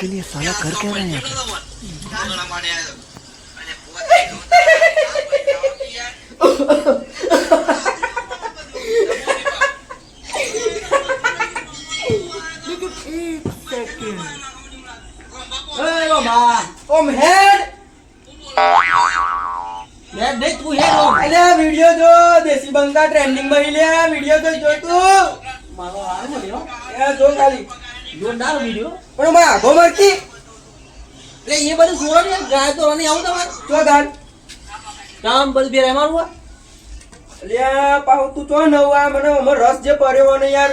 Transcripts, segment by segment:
के लिए साला कर क्या रहे हैं ओम हेड यार देख तू हे रो अरे वीडियो जो देसी बंगा ट्रेंडिंग में ही ले वीडियो तो जो तू મારો હાલ મળ્યો એ જો ખાલી જોરદાર વિડિયો પણ માં આખો મરકી એટલે એ બધું છોડો ને ગાય તો રણી આવું તમારે તો ગાન કામ બધું બે મારું અલ્યા પાહુ તું તો નવા મને અમર રસ જે પડ્યો ને યાર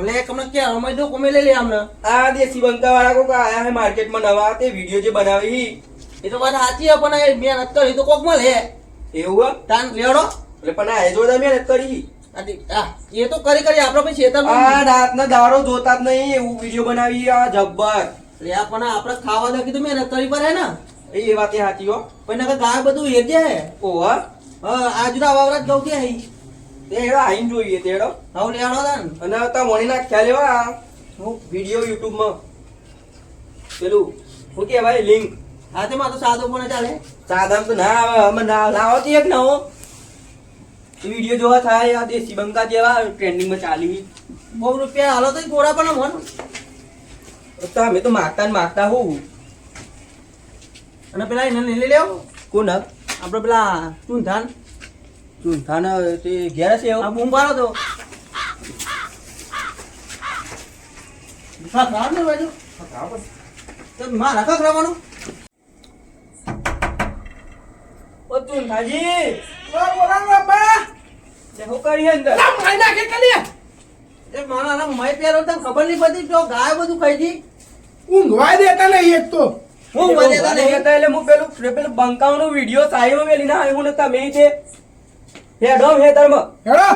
લે કમને કે અમે તો કોમે લઈ લે આમને આ દેસી બંકા વાળા કોક આયા હે માર્કેટ में नवा ते वीडियो जे बनावी એ તો વાત સાચી છે પણ એ મહેનત કરી તો કોક મળે એવું તાન લેડો એટલે પણ આ જોડા મહેનત કરી એ તો કરી કરી આપણે પછી ખેતર આ રાતના દાડો જોતા જ નહીં એવું વિડિયો બનાવી આ જબ્બર લે પણ આપણે ખાવા દે કીધું મહેનત કરી પડે ને એ વાત સાચી હો પણ નકર ગાય બધું હેજે ઓહો હા આજુદા વાવરાત ગૌ કે હઈ તે હેડો આઈન જોઈએ તે હેડો હાવ લેડો તાન અને તા મોણી ના ખ્યાલ એવા હું વિડિયો YouTube માં પેલું હું કે ભાઈ લિંક હા તે માં તો સાદો પણ ચાલે સાદામ તો ના આવે અમે ના લાવો તો એક ના હો વિડિયો જોવા થાય આ દેસી બંકા જેવા ટ્રેન્ડિંગ માં ચાલી બહુ રૂપિયા હાલો તો થોડા પણ મન તો અમે તો માગતા હું અને પેલા એને લઈ લેવો કોણ આપણે પેલા ચૂંધાન ચૂંઠાને તે ઘેર છે આ બૂમ પાડો તો હા ખાવાનું ને બાજુ તો મારા કા ખાવાનું ઓ ચૂંઠાજી બોલાવો બાપા તે હું કરી અંદર લા માઈ નાખે કલી એ મારા ના મય પેરો તને ખબર નહીં પડી તો ગાય બધું ખાઈ જી ઊંઘવા દેતા નહીં એક તો હું વધેતા નહીં એટલે હું પેલું બંકાવનો વિડિયો સાઈમાં મેલી ના આવ્યો ને તમે તે હેડો હેતરમાં હેડો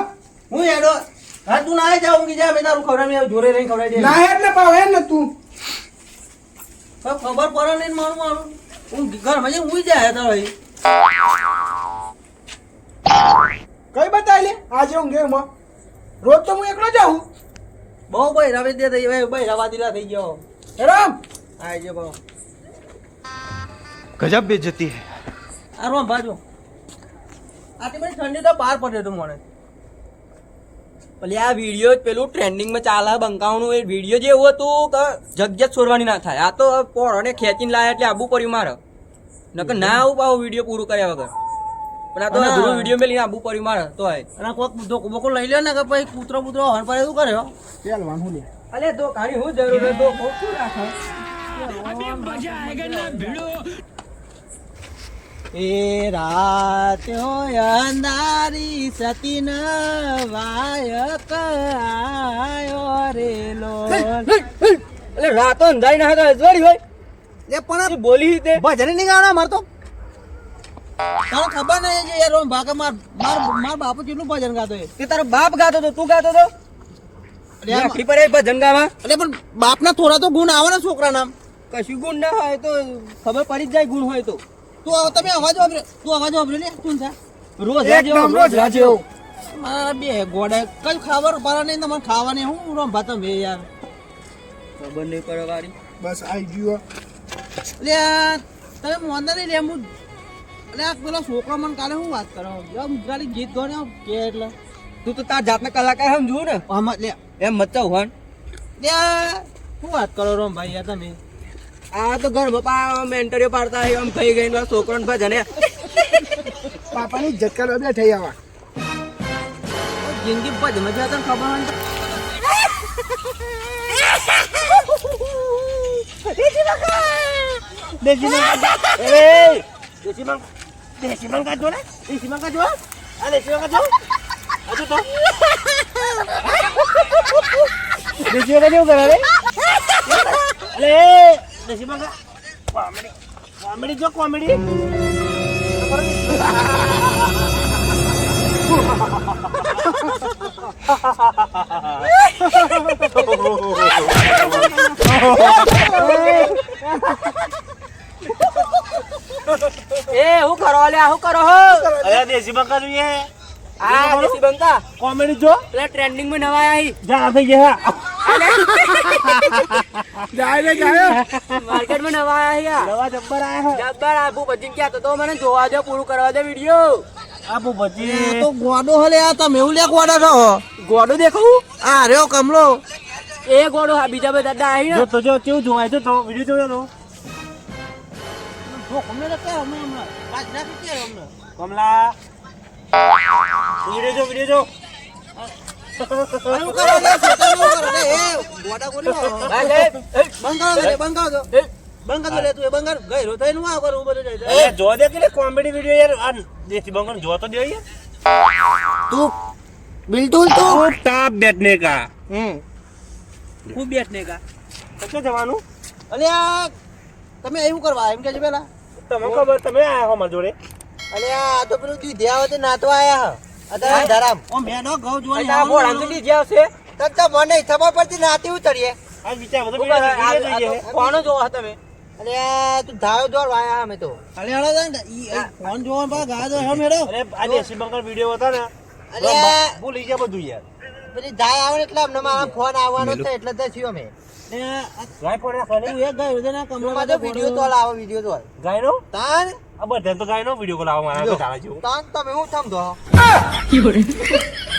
હું હેડો હા તું ના જાઉં કે જા મે તારું ખવડાવી જોરે રહીને ખવડાવી દે ના હેડ ને પાવ હેડ ને તું ખબર પડે નહીં મારું હું ઘરમાં જઈને ઊઈ જાય તારો ભાઈ કઈ બતાવી લે આજે ઊંઘે માં રોજ તો હું એકલો જાઉં બહુ ભાઈ રવે દે થઈ ભાઈ રવા દીલા થઈ ગયો હેડો આય જે બહુ गजब बेइज्जती है આ રોમ બાજુ આટલી બધી ઠંડી તો બહાર પડે તો મને ભલે આ વિડિયો પેલું ટ્રેન્ડિંગ માં ચાલે બંકાવનું એ વિડિયો જે એવું હતું કે જગ્યા છોડવાની ના થાય આ તો પોરોને ખેંચીને લાયા એટલે આબુ પડ્યું મારે નકર ના આવું પાછું વિડિયો પૂરું કર્યા વગર પણ આ તો અધૂરો વિડિયો મેલીને આબુ પડ્યું મારે તો અને કોક ધોકો બોકો લઈ લ્યો ને કે ભાઈ કૂતરો બૂતરો હણ પર એવું કર્યો પેલવાન હું લે અલે તો કાણી હું જરૂર હે તો શું રાખો એ રાત હોય અંધારી સતીન વાયક આયો રેલો એટલે રાતો અંધારી ના તો અજવાળી હોય એ પણ એ બોલી તે ભજન નહીં ગાવના માર તો તને ખબર નહીં છે યાર રોમ ભાગ માર બાપુ કેટલું ભજન ગાતો એ તે તારો બાપ ગાતો તો તું ગાતો તો આખી પર ભજન ગાવા એટલે પણ બાપના થોડા તો ગુણ આવે ને છોકરા નામ કશું ગુણ ના હોય તો ખબર પડી જ જાય ગુણ હોય તો તું તમે અવાજ વાપરે લે તું છે રોજ એકદમ રોજ રાજે એવું મારા બે ગોડા કઈ ખબર પડે નહીં તમારે ખાવાની હું રોમ ભાત બે યાર ખબર નહીં પડે વારી બસ આઈ ગયો લે તમે મોંદા નહીં લે હું એટલે આ પેલા છોકરા મને કાલે શું વાત કરો ગુજરાતી ગીત ગયો કે એટલે તું તો તાર જાતના કલાકાર સમજુ ને આમાં લે એમ મચાવ હોન લે શું વાત કરો રોમ ભાઈ યાર તમે આ તો ઘરમાં પા મેન્ટરીઓ પાડતા હોય આમ ખાઈ ગઈ છોકરો ને ભજને પાપાની જટકા બે થઈ આવા જિંદગી ભજન મજા તને ખબર હોય દેશી મંગ કાજો ને દેશી મંગ કાજો આ દેશી મંગ કાજો હજુ તો દેશી મંગ કેવું કરે રે અલે દેશી મંગ કોમેડી જો કોમેડી એ હું કરો લે હું કરો હો અરે દેશી મંગ જોઈએ આ દેશી બંકા કોમેડી જો પેલા ટ્રેન્ડિંગ માં નવા આઈ જા થઈ ગયા માર્કેટ માં નવા આયા નવા જબ્બર આયા જબ્બર આબુ બજીન ક્યાં તો મને જોવા દે પૂરું કરવા દે વિડિયો આપો એ બજી તો ગોડો હલે આ તમે એવું લે ગોડા છો ગોડો દેખાવું આ રહ્યો કમલો એ ગોડો હા બીજા બધા ડાહી જો તો જો કેવું જોવાય છે તો વિડિયો જોયો જો કમને તો કે હમણાં પાછ નાખી કે હમણાં કમલા વિડિયો જો આવું કરો ને સેટનું કરો ને એ ગોડા ગોડી બંગાળ દો બંગાળ લે તું એ બંગાળ ગયરો થઈને હું આ કરું બધું જાય એ જો દે કે કોમેડી વિડિયો યાર આ દેશી બંગન જો તો દે યાર તું બિલકુલ તું टॉप बैठने का હું બેઠને કા કચ્છે જવાનું અલે આ તમે એવું કરવા એમ કે છે પેલા તમે ખબર તમે આયા હો માર જોડે અલે આ તો પેલું દી દેવા તો નાતો આયા હ અત્યારે ધરામ ઓ મેનો ઘઉં જોઈ આ બોળ આંતરી જે આવશે તક તો મને ખબર પડતી નાતી ઉતરીએ આ વિચાર બધો વિડિયો જોઈએ કોનો જોવા તમે અલે આ તું ધાયો દોર વાયા અમે તો અલે હળો ને ઈ ફોન જોવા પા ગા દો હમ હેડો અરે આ દેશી બંગન વિડિયો હતા ને અલે ભૂલી ગયા બધું યાર પેલી ધાય આવે એટલે અમને મારા ફોન આવવાનો છે એટલે તો થયો અમે ગાય પડે ખાલી તું એક ગયો છે ને કમળમાં તો વિડિયો તો લાવો વિડિયો તો ગાય નો તાન આ બધા તો ગાય નો વિડિયો કોલ આવો મારા તો ચાલે જેવું તાન તમે હું થમ દો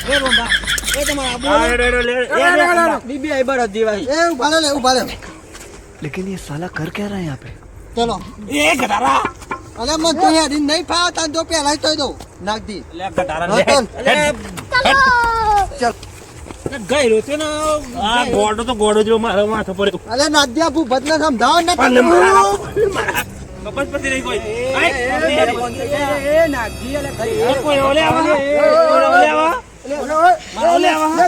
એ બોંબા એ તમારા આબુ આ લે બીબી આઈ બર દીવાઈ એ ઉભા લે ઉભા લે लेकिन ये साला कर क्या रहा है यहाँ पे ચલો એ ગધારા અલે મન તો યાર નહીં ફાવ તાન તો પેલા જ દો નાખ દી લે ગધારા લે ગયરો છે ને આ ગોડો તો ગોડો જો મારો માથો પડ્યો અલે નાદ્યા ભૂ બદલે સમજાવો ને પણ મારા કપસ પતિ નહીં કોઈ એ નાગજી અલે ગઈ કોઈ ઓલે આવા ઓલે આવા ઓલે આવા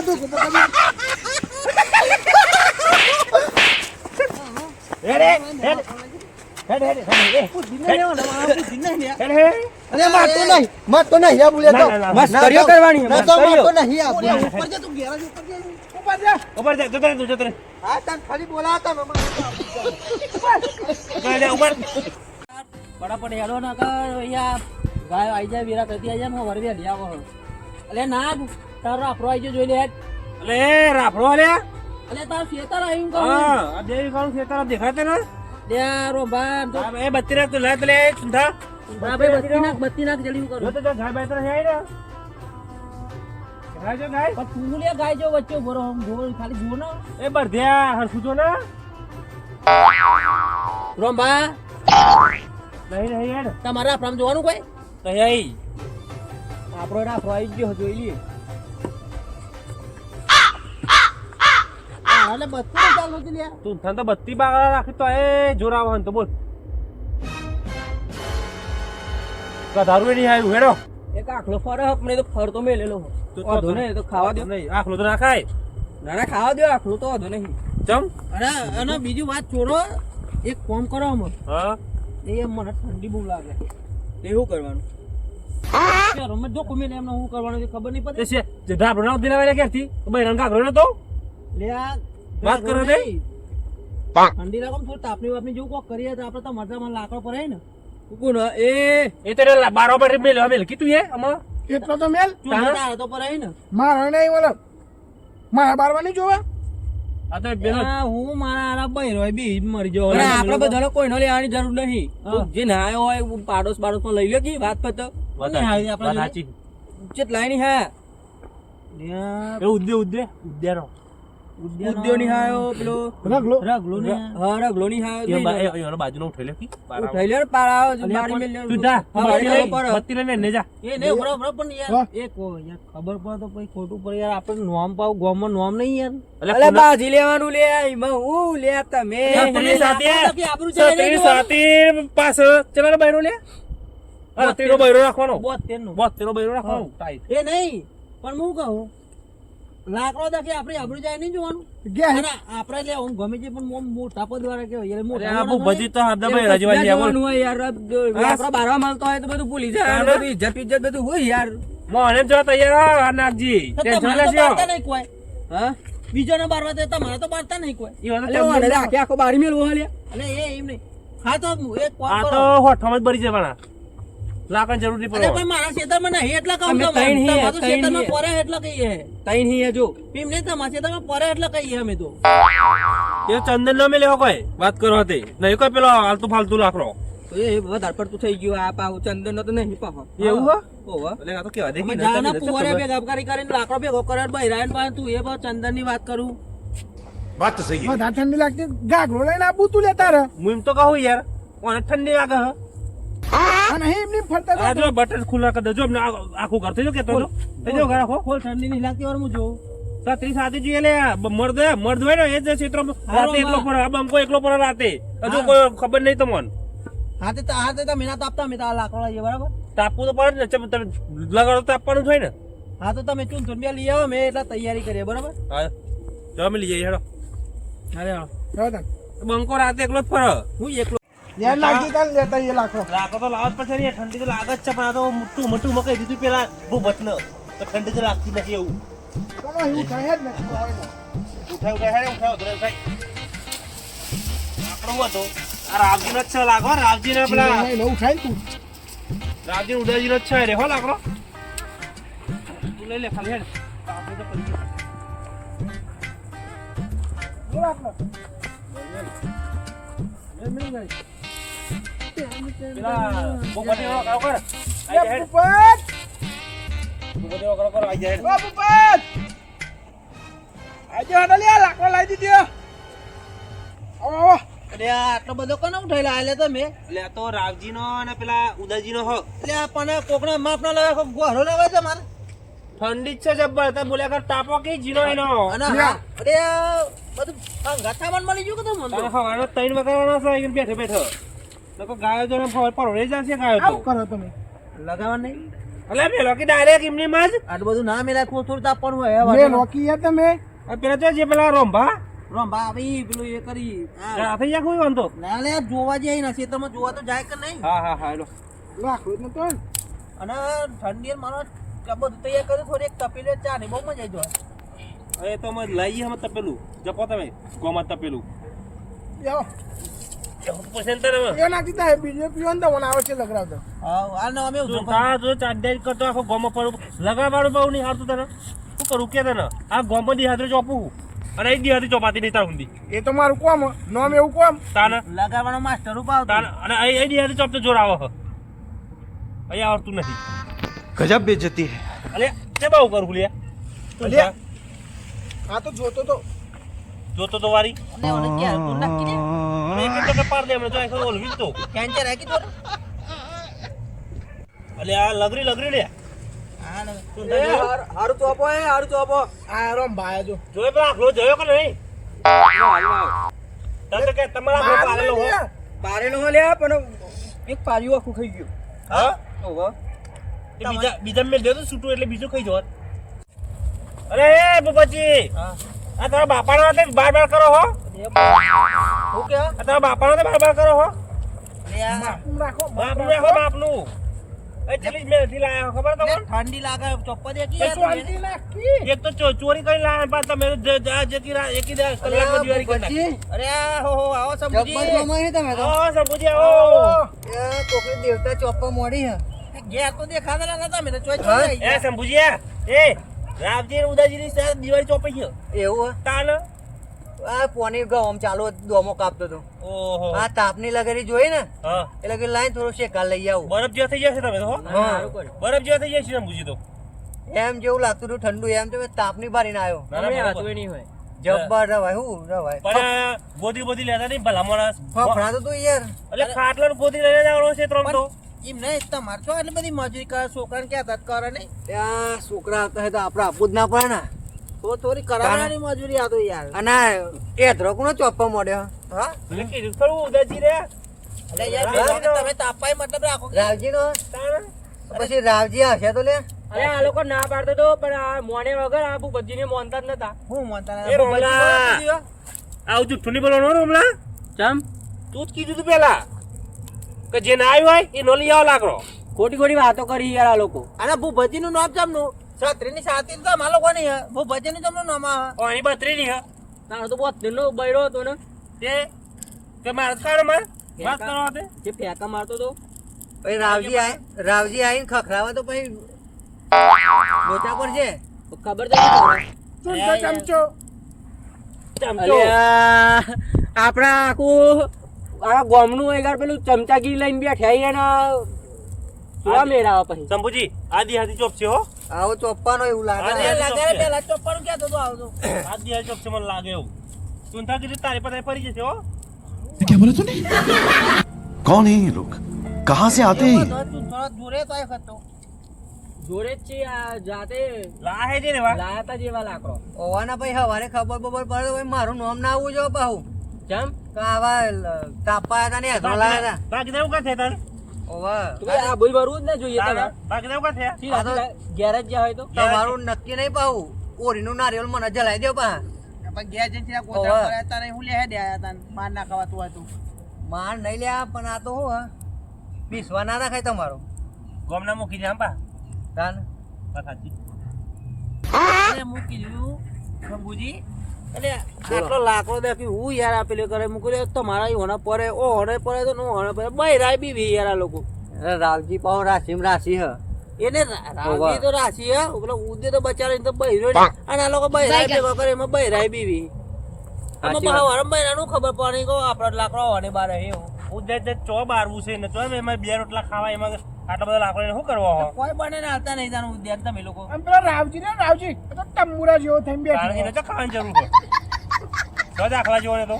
અરે મારતો નહીં યા બોલે તો મસ્ત કર્યો કરવાની ના તો મારતો નહીં આ બોલે ઉપર જા તું ઘેરા ઉપર જા ઉપર જા જતો રે હા તન ખાલી બોલાતા મે ઉપર ફટાફટ હેડો ના કર યાર ગાય આઈ જાય વિરા કરતી આઈ જાય ને વરવી હડી આવો અલે ના તારો આફરો આઈ જો જોઈ લે અલે રાફડો લે અલે તાર ખેતર આયું કહું હા આ દેવી કાળું ખેતર દેખાતે ને લે રોબા તો એ બત્તી રાખ તો લે તો લે સુંધા હા ભાઈ બત્તી નાખ જલ્દી કરું જો તો ગાય બાય તો હે ને ગાય જો ગાય પણ તું લે ગાય જો વચ્ચે ભરો હમ જો ખાલી જો ને એ બરધ્યા હરખું જો ને રોબા નહીં યાર તમારા આફરામ જોવાનું કોઈ નહીં આપણો આફરો આઈ ગયો જોઈ લે અલે બત્તી ચાલુ છે લે તું થન તો બત્તી બાગા રાખી તો એ જોરાવ હન તો બોલ ગધારું નહીં આવ્યું હેડો એક આખલો ફરે હક મને તો ફરતો મેલેલો વાંધો નહીં તો ખાવા દો નહીં આખલો તો રાખાય ના ના ખાવા દો આખલો તો વાંધો નહીં ચમ અરે અને બીજી વાત છોડો એક કામ કરો અમે હા એ મને ઠંડી બહુ લાગે એવું કરવાનું રમત જો કોમે એમને શું કરવાનું છે ખબર નહીં તે પડે છે જે ઢાબરો ના દિલાવે લે ક્યાંથી ભાઈ રંગ કાકરો નતો લે આ વાત કરો તે ઠંડી લાગે થોડી તાપની વાપની જેવું કોક કરીએ તો આપણે તો મરચામાં લાકડો પર ને કોણ એ તો બારો પર મેલ કીધું એ આમાં એટલો તો મેલ તારે તો પર ને મારા નહીં બોલો મારા બારવા નહીં જોવા આ તો બેનો હું મારા આરા બઈ રોય બી મરી જાવ આપણે બધાને કોઈનો લેવાની જરૂર નહીં જે ના આવ્યો હોય પાડોશ બાડોશમાં લઈ લે કે વાત પત વાત સાચી કેટલાય ની હા એ ઉદ્યાનો ઉદ્યોગ ની હાયો પેલો રગલો ની હા રગલો ની હાયો એનો બાજુનો ઉઠેલો કી ઉઠાઈ પાડા બારી મેલ તું જા બારી પર બત્તી લઈને ને જા એ ને ઉરા ઉરા પણ યાર એક યાર ખબર પડે તો પછી ખોટું પડે યાર આપણે નોમ પાવ ગામમાં નોમ નહીં યાર અલે બાજી લેવાનું લે એમાં હું લે તમે સત્રી સાથે પાસ ચલા બૈરો લે અરે તેરો બૈરો રાખવાનો 72 નો બૈરો રાખવાનો ટાઈટ એ નહીં પણ હું કહું લાકડો દે આપણે આબરૂ જાય નહીં જોવાનું આપણે લે હું ગમે છે પણ મોટા પદ વાળા કેવાય યાર મોટા આ બધી તો હાદા ભાઈ રજવાજી આવવાનું હોય યાર આપડા બારવા માંગતો હોય તો બધું ભૂલી જાય બધું ઇજ્જત બધું હોય યાર મોને જો તૈયાર આ નાગજી ટેન્શન લેજો નહીં કોઈ હા બીજો ને બારવા દે તમારે તો બારતા નહીં કોઈ ઈ વાત એટલે આખે આખો બારી મેલવો લે એટલે એ એમ નહીં હા તો એક આ તો હોઠમાં જ બરી જવાના લાકડાની જરૂર નહીં અરે પડે પણ મારા ખેતરમાં નહીં એટલે કહું અમે તો ત્રણ હી હે, તમારું ત્રણ ખેતરમાં હી હે. પડે એટલે કહીએ તઈન હી જો એમ નહીં તમારા ખેતરમાં પડે એટલે કહીએ અમે તો એ ચંદન નો મેલે કોઈ વાત કરો હતી નહીં કોઈ પેલો આલતુ ફાલતુ લાકડો એ વધારે પડતું થઈ ગયું આ પાહુ ચંદન નો તો નહીં પાહો એવું હો ઓવા એટલે આ તો કેવા દે અમે જાના પુવારે ભેગા કરીને લાકડો ભેગો કરે બૈરાયણ પાસે તું એ બહુ ચંદન ની વાત કરું વધારે ઠંડી લાગતી ગાગરો લઈને આબુ તું લેતા રહે હું એમ તો કહું યાર કોને ઠંડી લાગે હે અને એમની ફરતા આ જો બટર ખુલ્લા કરી દેજો અમને આખું ઘર થઈ જો કેતો તો થઈ જો ઘર આખો ખોલ ઠંડી નહીં લાગતી વાર હું જોઉં છત્રી સાથે જોઈએ લે મર્દ હોય ને એ જ ક્ષેત્રમાં રાતે એકલો પર આ બંકો એકલો પર રાતે હજુ કોઈ ખબર નહીં તમને હાથે તમે ના તાપતા અમે તો આ લાકડો લઈએ બરાબર તાપવું તો પડે ને તમે લગાડો તાપવાનું જ હોય ને હા તો તમે ચૂન બે લઈ આવો મેં એટલે તૈયારી કરીએ બરાબર હા ચાલો અમે લઈ જઈએ હેડો અરે બંકો રાતે એકલો જ ફરે હું એકલો યાર લાગી કાલ લેતા એ લાખો લાગો તો લાવત પછી નહીં ઠંડી તો લાગે જ છે પણ આ તો મોટું મકાઈ દીધું પેલા ભૂબતને તો ઠંડી તો લાગતી નથી એવું ચલો એવું થાય જ ને ઉઠાવ ધરે ભાઈ આપણો હતો આ રાવજી નો જ છે લાગો રાવજી ને પેલા નવું થાય ને તું રાવજી ઉદયજી નો જ છે રે હો લાકડો તું લઈ લે ખાલી હેડ આપણે તો કરી શું લાખો પેલા બોપટી નો કાવ કર આઈ જા હેડ ભૂપત બોપટી નો કરો આઈ જા હેડ ઓ ભૂપત આજે હડો લે લાખો લાવી દીધો આવો અરે આ આટલો બધો કોને ઉઠાયેલા આલે તમે એટલે આ તો રાવજી નો અને પેલા ઉદયજી નો હો એટલે આ પણ કોકના માપ ના લાવે ગોહરો લાવે છે મારે ઠંડી જ છે જબ્બર તમે બોલ્યા કર તાપો કે જીનો એનો અને હા અરે બધું ગાથામાં મળી ગયું કે તો મન તો તારે હવાનો 3 વગાડવાનો છે અહીં બેઠો બેઠો લોકો ગાયો જો પરવડે જશે ગાયો તો આવું કરો તમે લગાવવા નહીં અલે પેલો કે ડાયરેક્ટ એમની માં જ આટલું બધું ના મેલા થોડું તાપવાનું હોય લે રોકી યાર તમે આ પેલા તો જે પેલા રોંભા રંભા આવી પેલું એ કરી આ થઈ જા કોઈ વાંધો ના લે જોવા જાય ના ખેતરમાં જોવા તો જાય કે નહીં હા હેલો લાખો જ નતો અને ઠંડી મારો બધું તૈયાર કર્યું થોડી એક તપેલી ચા ની બહુ મજા આવી જાય અરે તો અમે લઈએ હમ તપેલું જપો તમે ગોમાં તપેલું યો પસંદ એ નાખી દે બીજો પીવો ને તો મને આવે છે લગરાવતો હા આ ના અમે જો તા જો ચાંદાઈ કરતો આખો ગોમાં પર લગાડવાનું બહુ નહીં હાલતું તને શું કરું કે તને આ ગોમાં દી હાથે ચોપું અને એ દી હાથે ચોપાતી નહીં તાર હુંદી એ તો મારું કોમ નોમ એવું કોમ તાને લગાવવાનો માસ્ટર ઉપાવ તાને અને એ દી હાથે ચોપતો જોર આવે હ અહીંયા આવડતું નથી गजब बेइज्जती है અલે તે બહુ કરું લ્યા અલ્યા. હા તો જોતો તો જોતો તો વારી ને ઓને કે તું નક્કી દે અને એક તો પાર દે મને તો એક ઓલવી તો કેન્ચર રાખી દો અલે આ લગરી લે હા ને હારું ચોપો હારું ચોપો આ રોમ ભાઈ જો જોયો પેલા આખલો જોયો કે નહીં તને કે તમારા આખલો પારેલો હો પારેલો હો લે પણ એક પારિયું આખું ખાઈ ગયું હા ઓવા એ બીજા મેં દે તો છૂટું એટલે બીજું ખાઈ જવાત અરે એ બબાજી હા આ તારા બાપાનો હાથે બાર કરો હો હું કે આ તારા બાપાનો હાથે બાર કરો હો અરે આ રાખો બાપનું રાખો બાપનું એ ચલી મેં થી લાયા ખબર ને તમને ઠંડી લાગે ચપ્પા દે એ કે શું શાંતિ નાખી એક તો ચોરી કરી લાયા પાછ તમે એકી કલાકમાં દિવાળી કરી નાખી અરે આ હો આવો સમજી તમે આવો સમુજી આવો કોકરી દેવતા ચોપ્પા મોડી હે ઘેર તો દેખાતા લાગે તમે તો ચોઈ ચોઈ એ સમુજીયા એ રામજી ઉદાજીની સાથે દિવાળી ચોપાઈ છે એવું તાન આ પોની ગમ ચાલુ દોમો કાપતો તો ઓહો આ તાપની લગેરી જોઈ ને હા એટલે કે લાઈન થોડો શેકા લઈ આવું બરફ જેવા થઈ જશે તમે તો હો બરફ જેવા થઈ જશે સમુજી તો એમ જેવું લાગતું હતું ઠંડુ એમ તો તાપની બારીને આવ્યો ના, ના, અમે બરાબર. હાથવે નહીં હોય જબ્બર રવાય હું રવાય પણ ગોદી લેતા નહીં ભલા માણસ ફફડા તો તું યાર એટલે ખાટલો ને ગોદી લઈને જવાનો છે ત્રણ તો એમ નહીં તમારે છો એટલે બધી મજૂરી કરે છોકરાને ક્યાં તક કરે નહીં ત્યાં છોકરા હતા તો આપણે આપવું જ ના પડે ને તો થોડી કરાવવાની મજૂરી આ તો યાર અને એ ધ્રોકનો ચોપ્પા મળ્યો હા એટલે કીધું ખરું ઉદાજી રે એટલે યાર તમે તાપાય મતલબ રાખો રાવજી નો તાન પછી રાવજી હશે તો લે અરે આ લોકો ના પાડતો તો પણ આ મોને વગર આ બુબજીને મોનતા જ નતા હું માનતા એ રોમલા આવું જુઠ્ઠું નહીં બોલવાનું હો રોમલા ચમ તું જ કીધું તું પેલા કે જે ના આવ્યું હોય એ નો લઈ આવો લાકડો ખોટી વાતો કરી યાર આ લોકો અને ભૂપતિ નું નામ જમનું છત્રીની સાથી તો માલો કોની હે ભૂપતિ નું જમનું નામ આ પાણી બત્રી ની હા તારો તો બહુ નો બૈરો હતો ને તે મારે કાઢો માર વાત કરો તે જે ફેંકા મારતો તો પછી રાવજી આઈને ખખરાવે તો પછી લોચા પડશે. ખબર તો નહીં પડે. ચમચો ચમચો અલ્યા, આપણા આખું આ ગામનું એગાર પેલું ચમચાગીરી લઈને બેઠા છે ને શું મેળાવા પછી શંભુજી આ દિહાતી ચોપ છે હો આવો ચોપ્પાનો એવું લાગે. પેલા ચોપ્પાનું ક્યાં થતું આવતો આ દિહાતી ચોપ છે મને લાગે એવું તું થા કીધું તારી પાસે ફરી જશે હો क्या बोला तूने कौन है ये लोग कहाँ से आते हैं જોડે જ છે આ જાતે લાહે છે ને વા લાયા જેવા લાકડો ઓવાના પછી હવારે ખબર બબર પડે તો ભાઈ મારું નામ ના આવવું જો પાહુ. કેમ તો આવા તાપા હતા ને હેઠળ લાયા હતા. બાકી દેવું કા છે તારે ઓવા તું કઈ આ બોલ ભરવું જ ના જોઈએ તમે બાકી દેવું કા છે ગેરેજ જ્યાં હોય તો તમારું નક્કી નહીં પાહુ. ઓરીનું નારિયેળ મને જલાઈ દો પા. માર નહીં લ્યા પણ આ તો હું પીસવા ના રાખાય તમારો ગોમના મૂકી દે હંપા તાન વાત સાચી મૂકી દીધું શંભુજી એટલે આટલો લાકડો દેખી હું યાર આપેલો કરે મૂકી દે તમારા હોના પડે ઓ હોને પડે તો નો હોને પડે બૈરાય બી યાર આ લોકો અરે રાવજી પાહુ રાશિ હ એને રાજી તો રાશી હે પેલો ઉદે તો બચારે તો બૈરો ને અને આ લોકો બૈરાય ભેગો કરે એમાં બૈરાય બીવી આમાં બહાર બૈરાનું ખબર પડે કો આપણો લાકડો હોને બારે હે ઉદ્દેશ ચો બારવું છે ને ચો એમાં બે રોટલા ખાવા એમાં આટલા બધા લાકડા શું કરવા હો કોઈ બને ને આવતા નહીં જાનું ઉદ્યાન તમે લોકો આમ પેલા રાવજી એ તો તંબુરા જેવો થઈને કારણ બેઠો. એને તો ખાવાની જરૂર હોય તો દાખલા જેવો ને તો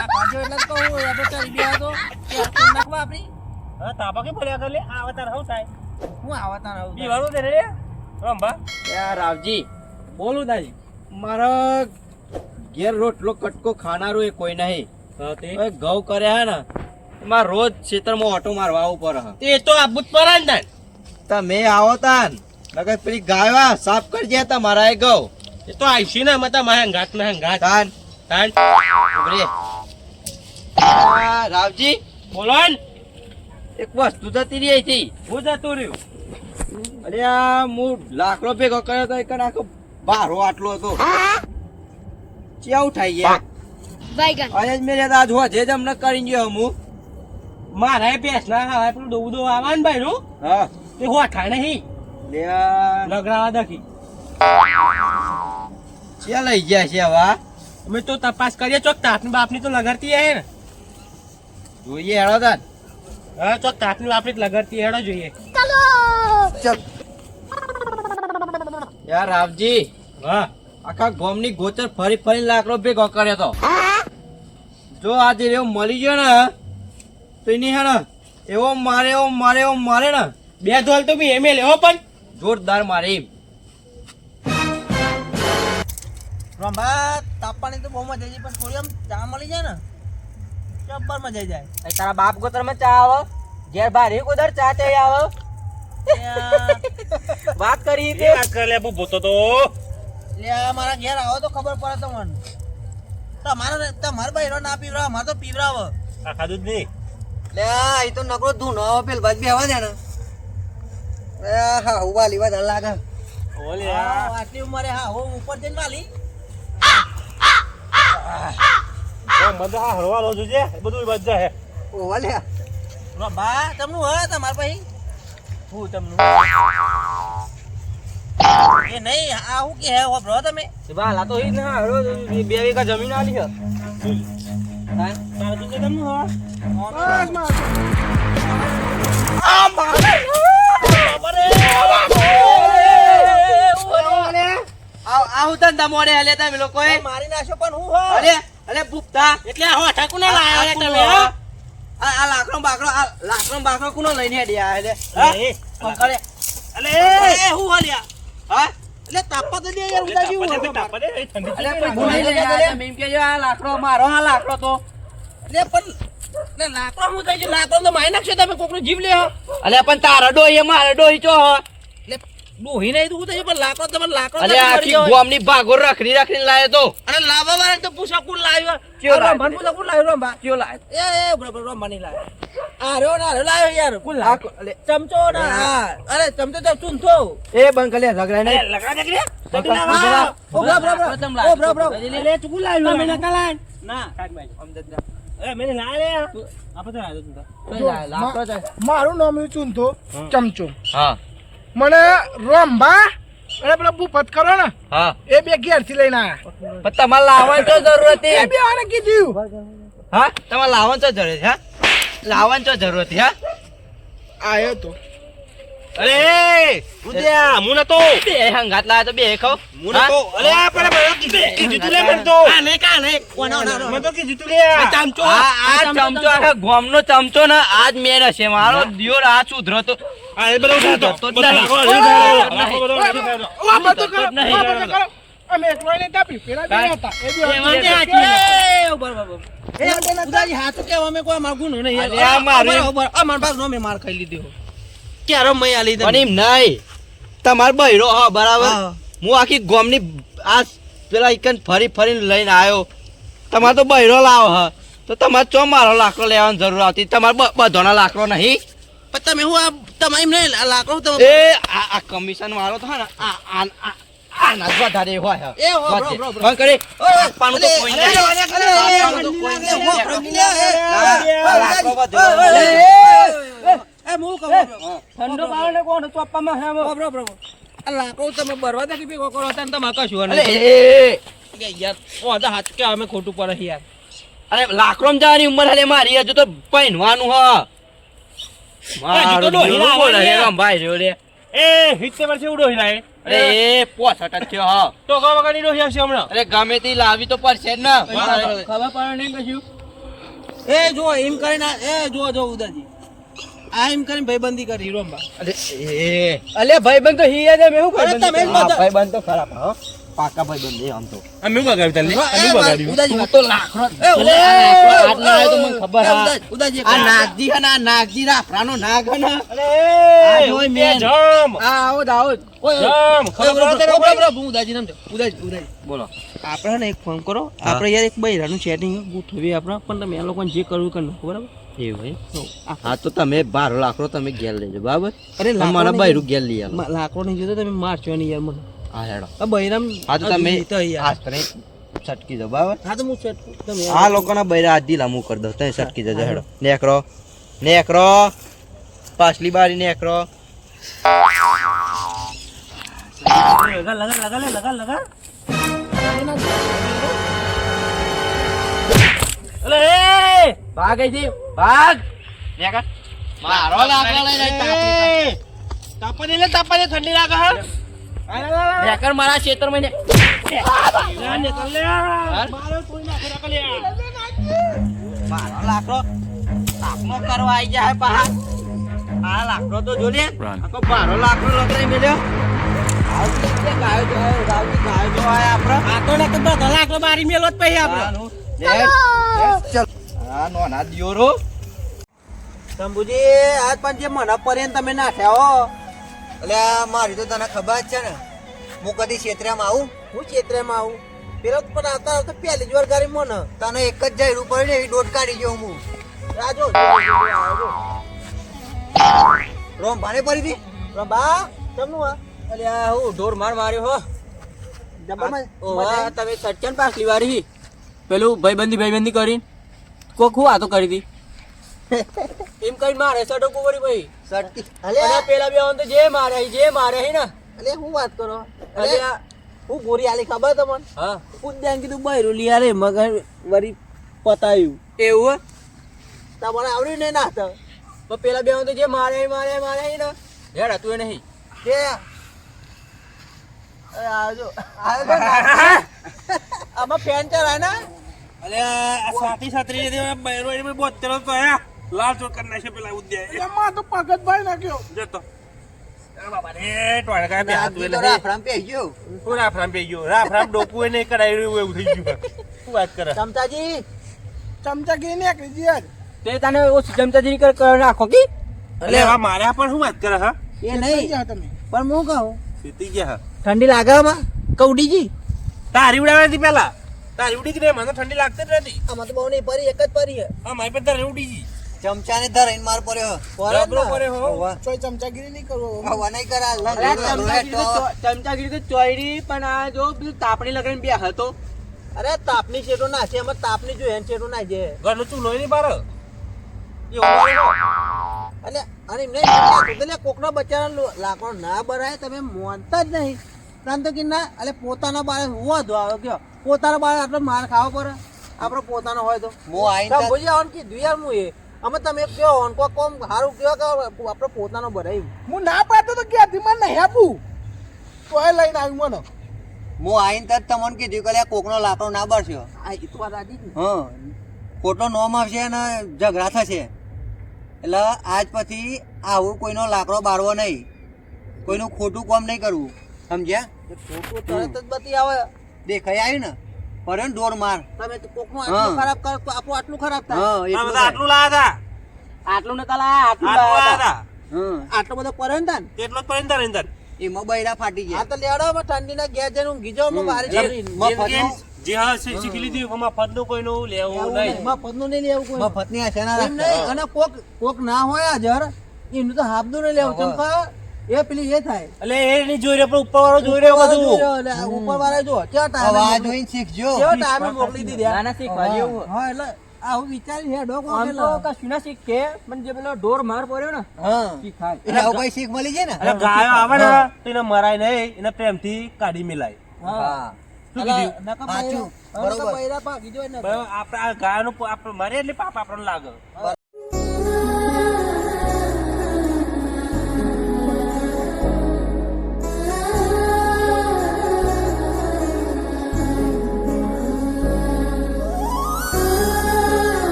આ કાજો એટલે તો કહું એ તો ચલી ગયા તો તે નાખવા આપણી હા તાપા કે બોલ્યા કર લે આ વતાર હું થાય હું આવતા રહું બીવારું દે રે રંભા યાર રાવજી બોલું દાજી મારા ઘેર રોટલો કટકો ખાનારું એ કોઈ નહીં. હવે ઘઉં કર્યા હે ને એમાં રોજ ખેતરમાં ઓટો મારવા આવું પડે હે. તે તો આબુત પરા ને તમે આવો તાન નકર પેલી ગાયવા સાફ કરજે તમારા એ ઘઉં એ તો આઈસી ને મતા મહેંગાત તાન તાન ઉભરે. આ રાવજી બોલો ને એક વસ્તુ જતી રહી હતી. હું જતું રહ્યું અરે આ હું લાકડો ભેગો કર્યો તો એક આખો બારો આટલો હતો. કેવું થાય યાર આજે જ મેં આજ હોજે જ અમને કરી ગયો હું. મારા ભેંસ ના હા પેલું દોવું દો આવા ને ભાઈ નું હા તે હોઠા નહીં લ્યા લગડાવા દખી ક્યાં લઈ ગયા છે હવે અમે તો તપાસ કરીએ ચોક તાપની બાપની તો લગાડતી હે ને જોઈએ હેડો તાન. હા ચોક તાપની બાપની તો લગાડતી હેડો જોઈએ ચલ યાર રાવજી હા આખા ગામની ગોચર ફરી ફરી લાકડો ભેગો કર્યો તો જો આજે એવો મળી ગયો ને તો એની હે ને એવો મારે ને બે ધોલ તો બી એમે લેવો પણ જોરદાર મારે એમ. રંભા તાપવાની તો બહુ મજા આવી પણ થોડી આમ ચા મળી જાય ને જબ્બર મજા આવી જાય તારા બાપ ગોત્ર માં ચા આવે ઘેર બારે કોદર ચા તે આવે વાત કરી એ વાત કરે લે બહુ બોતો તો લે મારા ઘેર આવો તો ખબર પડે તમને તમારા બહેરો ના પીવરાવ અમારે તો પીવરાવ આ ખાધું જ નહીં લે એ તો નકરો ધૂનો પેલ બાજ બેવા દે ને હા ઉભા લીવા દર લાગે. ઓલે આટલી ઉંમરે હા હો ઉપર જઈને વાલી મજા હરવા લો જોજે બધું મજા હે ઓવા લે રંભા તમનું હે તમાર ભાઈ હું તમનું એ નહીં આ હું કે હે બ્રો તમે બાલા તો ઈ ના હરો 2 વીઘા જમીન આલી છે તારે તો કેમ નું હો બસ માર. આવું ધંધા મોડે હાલે તમે લોકો મારી નાખો પણ હું હો અરે ભૂપતા એટલે આ હોઠા કોને લાયા લે તમે આ લાકડો બાકડો કોનો લઈને હેડ્યા એટલે એ પકડે અલે એ હું હાલ્યા હા એટલે તાપા તો દે યાર ઉડાજી હું તાપા દે ઠંડી અરે પણ ભૂલી ગયા મેમ કે આ લાકડો મારો આ લાકડો તો એટલે પણ એટલે લાકડો હું થઈ લાકડો તો મારી નાખશો તમે કોકનો જીવ લ્યો અલે પણ તારો ડોહી મારો ડોહી ચો એટલે ડોહી નહીં તું થઈ પણ લાકડો તમે લાકડો અલે આખી ગોમની ભાગો રાખડી લાયો તો અને લાવવા વાળા તો પૂછા કોણ લાવ્યો કયો લાવ્યો? રંભા પૂછા કોણ લાવ્યો રંભા કયો લાયો એ બરાબર રંભા નહીં લાવ્યો આ રહ્યો ના રહ્યો લાવ્યો યાર કોણ લાવ્યો અલે ચમચો ના હા અરે ચમચો તો ચૂંથો એ બંકલે ઝઘડા નહીં લગા દે કે ઓ બ્રો બ્રો બ્રો ઓ બ્રો બ્રો લે તું લાવ્યો તમે નકા લાય ના અમદાવાદ અરે મેં ના લે આપણે તો આવ્યો તું જો, લાકડો છે. મારું નામ એવું ચૂંધો ચમચો હા મને રોંબા અને પેલા બુફત કરો ને હા એ બે ઘેરથી લઈને આયા પણ તમારે લાવવાની તો જરૂર હતી એ બે આને કીધું હા તમારે લાવવાની તો જરૂર છે હા લાવવાની તો જરૂર હતી હા આયો તો અરે ઉદ્યા હું નતો બે હંગાત લાવ્યા તો બે ખાઓ હું નતો અરે આપણે બધો કીધું તું લે મને તો મને તો કીધું તું લે આ ચમચો આખા ગામનો ચમચો ને આજ મેન હશે મારો દિયોર આ સુધરો તો આ એ બધો ઉઠાતો તો જ બધો નહીં. રાખો બધો ઓ, આ બધું કરો, નહીં. આ બધું કરો. અમે એકલો ને તાપી પેલા બે હતા એ બે ઉદાજી હાથ કેવા અમે કોઈ માર ગુનો નહીં અરે આ મારે- બરાબર અમાર ભાગ નો મે માર ખાઈ લીધો ક્યારે મય આલી દે પણ એમ નહીં તમાર બૈરો હા બરાબર હા. હું આખી ગામની આ પેલા ઈકન ફરી ફરીને લઈને આવ્યો તમારે તો બૈરો લાવો હા તો તમારે ચો મારો લાકડો લેવાની જરૂર આવતી તમારે બધોના લાકડો નહીં પણ તમે હું આ તમે એમ નહીં લાકડો તમે એ આ કમિશન વાળો તો હે ને આના જ વધારે હોય હા. એ હો, બરો, વધે. બરો, બરો. બંધ કરી આપવાનું તો કોઈ નહીં. આપવાનું તો કોઈ નહીં. લાકડો વધે. ઠંડો પાવને કોણ ચોપ્પામાં હે બરો બરો આ લાકડો તમે બરવા દે કે ભેગો કરો તને તમાર કશું અરે નહીં એ યાર ઓ આ હાથ કે અમે ખોટું પડે યાર અરે લાકડોમાં જવાની ઉંમર હાલે મારી હજુ તો પહેરવાનું હ હજુ તો ડોહી મારું બોલે લાવવાની રે હે. રંભાઈ રહ્યો રે એ 70 વર્ષે ઉડો હિલાય અરે એ 65 જ થયો હ તો ગા વગાની ડોહી આવશે હમણાં અરે ગમે તે લાવી તો પડશે જ ને ખબર પડે નહીં કશું એ જો એમ કરીને એ જો જો ઉદાજી આ એમ કરીને ભાઈબંધી કરી રોંબા અરે એ અલે ભાઈબંધ તો હિયા દે મેં હું અરે તમે જ બધા- ભાઈબંધ તો ખરાબ હ પાકા ભાઈબંધ એ આમ તો અમે વગાડી તને અમે વગાડ્યું ઉદાજી તું તો લાકડો એ અલે આ લાકડો આજ ના આવ્યો તો મને ખબર હા ઉદાજી આ નાગજી હે ને આ નાગજી રાફરાનો નાગ હે ને અરે આ જોઈ મેન. જમ આ આવો દાવો જમ ખબર પડે હું ઉદાજી નામ ઉદાજી બોલો આપણે ને એક ફોન કરો આપણે યાર એક બૈરાનું સેટિંગ ગોઠવીએ આપણે પણ તમે આ લોકોને જે કરવું કરી નાખો બરાબર એવું હે? હા તો તમે બારો લાકડો તમે ઘેર લેજો બરાબર અરે લાકડો તમારા નહીં બૈરું ઘેર લઈ આવો લાકડો નહીં જોતો તમે મારશો નહીં યાર મને હા હેડો આ બૈરામ હા તો તમે તો યાર આસ્તરે છટકી જાઓ બરાબર હા તો હું સેટ તમે આ લોકોના બૈરા આજ દિલા હું કરી દઉં તમે છટકી જજો હેડો નેકરો નેકરો પાછલી બારી નેકરો લગા અલે એ ભાગ અહીંથી ભાગ નેકર મારો લાકડો લઈને તાપી તાપા દે ઠંડી લાગે હા નેકર મારા ક્ષેત્રમાં ને નીકળ લે મારો કોઈ નાખો રાખો લે મારો લાકડો તાપનો કરવા આવી જાય પા આ લાકડો તો જો લે આખો મારો લાકડો લગડાઈ મેલ્યો આવતી કે ગાયો જો આયા આપણે આ તો ને બધા લાકડો મારી મેલો જ પછી આપણે ચલ આ નોના દિયોરો શંભુજી આજ પણ જે મને પર્યંત તમે નાખ્યા હો એટલે મારી તો તને ખબર જ છે ને હું કદી ક્ષેત્રમાં આવું હું ક્ષેત્રમાં આવું પેલો પણ આવતા આવતા પહેલી જ વાર ગાડી મને તને એક જ જઈરું પડ્યું ને એવી દોટ કાઢી ગયો હું રાજો રોમ ભારે પડી હતી રોંબા કેમનું આ અલે આ હું ઢોર માર માર્યો હો ડબ્બામાં ઓવા તમે સટકેન પાછલી વારી પેલું ભાઈબંધી કરીને કોક હું વાતો કરી હતી એમ કઈ મારે સટકો વળી ભાઈ સટકી અને અલે પેલા બે તો જે મારે હી ને અલે હું વાત કરો અલે અલે આ હું ગોરી આલી ખબર તમને હા પૂછ્યા કીધું બૈરું લઈ આલે મગર વરી પતાયું એવું તમારે આવડ્યું નહીં નાખતા તો પેલા બે તો જે મારે હી ને હેડ હતું એ નહીં કે અરે આવજો આમાં ફેન ચલાય ને અલે આ સાતી સાતરી જે બૈરો એને બોતેલો તો હે લાલ ચોર કરી નાખે પેલા ઉદ્યા એમાં તો પગતભાઈ નાખ્યો જતો અરે બાબા રે ટોળકા બે હાથ તો વેલે રાફરામ પહેરી ગયો હું રાફરામ પે ગયો રાફરામ ડોકુએ નહીં કરાયું એવું થઈ ગયું શું વાત કરે ચમચાજી ચમચાગીરી નીકળી જઈએ તે તને ઓછી ચમચાજી કરી નાખો કી અલે આ માર્યા પણ શું વાત કરે હા એ નહીં ગયા તમે પણ હું કહું સીતી ગયા હા ઠંડી લાગે આમાં કૌડીજી તારી ઉડાવી હતી પેલા તારી ઉડી ગઈ મને તો ઠંડી લાગતી જ નથી આમાં તો બહુ નહીં પરી એક જ પરી હે હા મારી પર તારી ઉડી ગઈ ચમચાને ધરાઈને માર પડ્યો જબરો પડ્યો હો. કોઈ ચમચાગીરી નહીં કરવો હવા નહીં કરા ચમચાગીરી તો ચોયડી પણ આ જો પેલું તાપણી લગાડીને બે હતો અરે તાપની શેઠો નાખે એમાં તાપની જો એન શેઠો નાખજે ઘરનો ચૂલો નહીં બાર એટલે અને એમને એટલે કોકના બચારા લાકડો ના ભરાય તમે માનતા જ નહીં કારણ તો કે ના એટલે પોતાના બાળક વાંધો આવે કયો પોતાના બાળક આટલો માર ખાવો પડે આપણો પોતાનો હોય તો ભૂલી આવવાનું કીધું યાર હું એ અમે તમે કયો ઓનકો કોમ સારું કયો કે આપણે પોતાનો ભરાય હું ના પાડતો તો ક્યાંથી મને નહીં આપું તો એ લઈને આવ્યું મને હું આઈને તરત તમને કીધું કે કોકનો લાકડો ના બરસ્યો આ એ તો વાત આજી હા ખોટો નોમ આવશે અને ઝઘડા થશે એટલે આજ પછી આવું કોઈનો લાકડો બાળવો નહીં કોઈનું ખોટું કામ નહીં કરવું સમજ્યા ખોટું તરત જ બધી આવે દેખાઈ આવ્યું ને પડે ને દોર માર તમે કોકનું આટલું ખરાબ કર તો આપણું આટલું ખરાબ થાય આટલું લાયા આટલું ને કાલા આટલું હતા લાયા આટલો બધો પડે ને તાન તેટલો જ પડે ને અંદર એમાં બૈરા ફાટી ગયા આ તો લેડો ઠંડીના ગેસ જઈને ઊંઘી જાઓ બારી જે હા શીખી લીધી મફતનું કોઈનું લેવું નહીં મફતનું નહીં લેવું કોઈ મફતની આશા ના રાખતા અને કોક ના હોય હાજર એનું તો હાફદું નહીં લેવું ચમકા એ પેલી એ થાય એટલે એ નહીં જોઈ રહ્યો પણ ઉપર વાળો જોઈ રહ્યો બધું ઉપર વાળા જો ક્યાં ટાઈમે જોઈને શીખજો કેવો ટાઈમે મોકલી દીધી નાના શીખવા જેવું હા એટલે આવું વિચારી હેડો આમ તો કશું ના શીખે પણ જે પેલો ઢોર માર પડ્યો ને હા શીખાય એટલે આવું કઈ શીખ મળી જાય ને એટલે ગાયો આવે ને તો એને મરાય નહીં એને પ્રેમથી કાઢી મિલાય હા શું કીધું? સાચું બરોબર બરાબર આપણે આ ગાયનો આપણે મરે એટલે પાપ આપણને લાગે